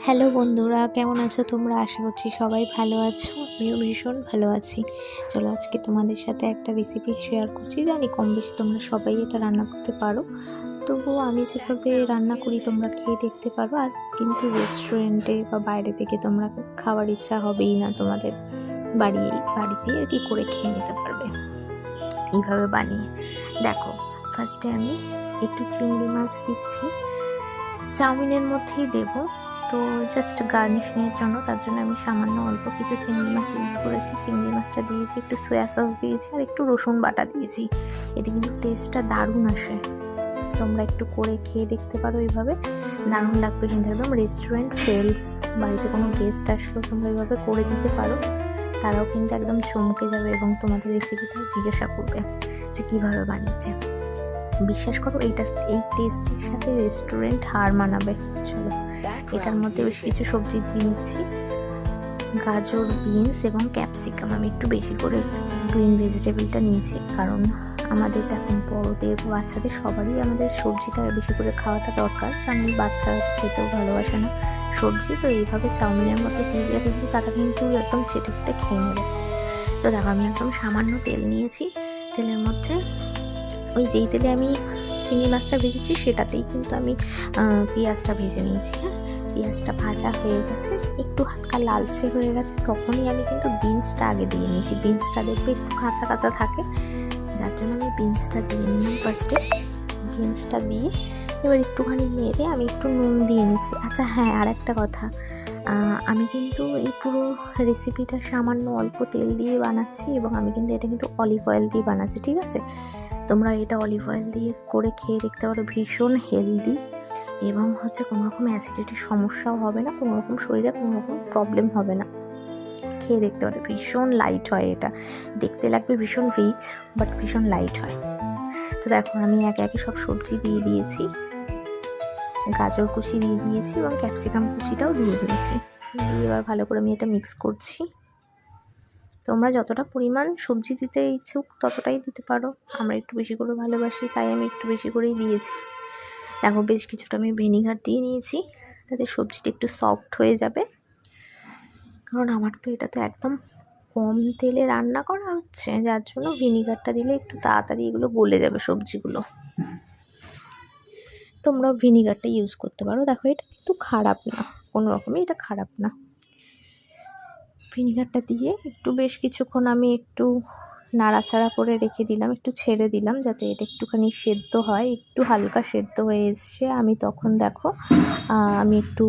Hello বন্ধুরা, কেমন আছো তোমরা? আশা করছি সবাই ভালো আছো। আমিও ভীষণ ভালো আছি। চলো আজকে তোমাদের সাথে একটা রেসিপি শেয়ার করছি। জানি কম বেশি তোমরা সবাই এটা রান্না করতে পারো, তবুও আমি যেভাবে রান্না করি তোমরা খেয়ে দেখতে পারো। আর কিন্তু রেস্টুরেন্টে বা বাইরে থেকে তোমরা খাওয়ার ইচ্ছা হবেই না, তোমাদের বাড়িতে আর কি করে খেয়ে নিতে পারবে এইভাবে বানিয়ে। দেখো, ফার্স্টে আমি একটু চিংড়ি মাছ দিচ্ছি, চাউমিনের মধ্যেই দেবো। তো জাস্ট গার্নিশিংয়ের জন্য, তার জন্য আমি সামান্য অল্প কিছু চিংড়ি মাছ ইউজ করেছি। চিংড়ি মাছটা দিয়েছি, একটু সয়া সস দিয়েছি আর একটু রসুন বাটা দিয়েছি। এতে কিন্তু টেস্টটা দারুণ আসে। তোমরা একটু করে খেয়ে দেখতে পারো, এইভাবে দারুণ লাগবে কিন্তু, একদম রেস্টুরেন্ট ফেল। বাড়িতে কোনো গেস্ট আসলো তোমরা এইভাবে করে দিতে পারো, তারাও কিন্তু একদম চমকে যাবে এবং তোমাদের রেসিপিটা জিজ্ঞাসা করবে যে কীভাবে বানিয়েছে। বিশ্বাস করো, এই টেস্টের সাথে রেস্টুরেন্ট হার মানাবে। চলো, এটার মধ্যে বেশ কিছু সবজি দিয়ে নিচ্ছি। গাজর, বিনস এবং ক্যাপসিকাম। আমি একটু বেশি করে গ্রিন ভেজিটেবলটা নিয়েছি, কারণ আমাদের এখন বড়দের বাচ্চাদের সবারই আমাদের সবজিটা বেশি করে খাওয়াটা দরকার। জানি বাচ্চারা খেতেও ভালোবাসে না সবজি, তো এইভাবে চাউমিনের মধ্যে দিয়ে দিলে কিন্তু তারা কিন্তু একদম চেটে ফুটে খেয়ে নেবে। তো দেখো, আমি একদম সামান্য তেল নিয়েছি। তেলের মধ্যে ওই যেই তেলে আমি চিংড়ি মাছটা ভেজেছি সেটাতেই কিন্তু আমি পেঁয়াজটা ভেজে নিয়েছি। হ্যাঁ, পেঁয়াজটা ভাজা হয়ে গেছে, একটু হালকা লালচে হয়ে গেছে, তখনই আমি কিন্তু বিনসটা আগে দিয়ে নিয়েছি। বিনসটা দেখবে একটু কাঁচা কাঁচা থাকে, যার জন্য আমি বিনসটা দিয়ে নিলাম ফার্স্টে। বিনসটা দিয়ে এবার একটুখানি নেড়ে আমি একটু নুন দিয়ে নিচ্ছি। আচ্ছা হ্যাঁ, আর একটা কথা, আমি কিন্তু এই পুরো রেসিপিটা সামান্য অল্প তেল দিয়ে বানাচ্ছি এবং আমি কিন্তু এটা কিন্তু অলিভ অয়েল দিয়ে বানাচ্ছি, ঠিক আছে? তোমরা এটা অলিভ অয়েল দিয়ে করে খেয়ে দেখতে পারো, ভীষণ হেলদি এবং কোনো রকম অ্যাসিডিটির সমস্যাও হবে না, কোনো রকম শরীরে কোনো রকম প্রবলেম হবে না। খেয়ে দেখতে পারো, ভীষণ লাইট হয় এটা, দেখতে লাগবে ভীষণ রিচ, বাট ভীষণ লাইট হয়। তো দেখো, আমি একে একে সব সবজি দিয়ে দিয়েছি, গাজর কুচি দিয়ে দিয়েছি এবং ক্যাপসিকাম কুচিটাও দিয়ে দিয়েছি। দিয়ে এবার ভালো করে আমি এটা মিক্স করছি। তোমরা যতটা পরিমাণ সবজি দিতে ইচ্ছুক ততটাই দিতে পারো। আমরা একটু বেশি করে ভালোবাসি, তাই আমি একটু বেশি করেই দিয়েছি। দেখো, বেশ কিছুটা আমি ভিনিগার দিয়ে নিয়েছি, তাতে সবজিটা একটু সফট হয়ে যাবে। কারণ আমার তো এটা তো একদম কম তেলে রান্না করা হচ্ছে, যার জন্য ভিনিগারটা দিলে একটু তাড়াতাড়ি এগুলো গলে যাবে সবজিগুলো। তোমরাও ভিনিগারটা ইউজ করতে পারো। দেখো, এটা কিন্তু খারাপ না, কোনো রকমই এটা খারাপ না। ভিনিগারটা দিয়ে একটু বেশ কিছুক্ষণ আমি একটু নাড়াচাড়া করে রেখে দিলাম, একটু ছেড়ে দিলাম যাতে এটা একটুখানি সেদ্ধ হয়। একটু হালকা সেদ্ধ হয়ে এসছে, আমি তখন দেখো আমি একটু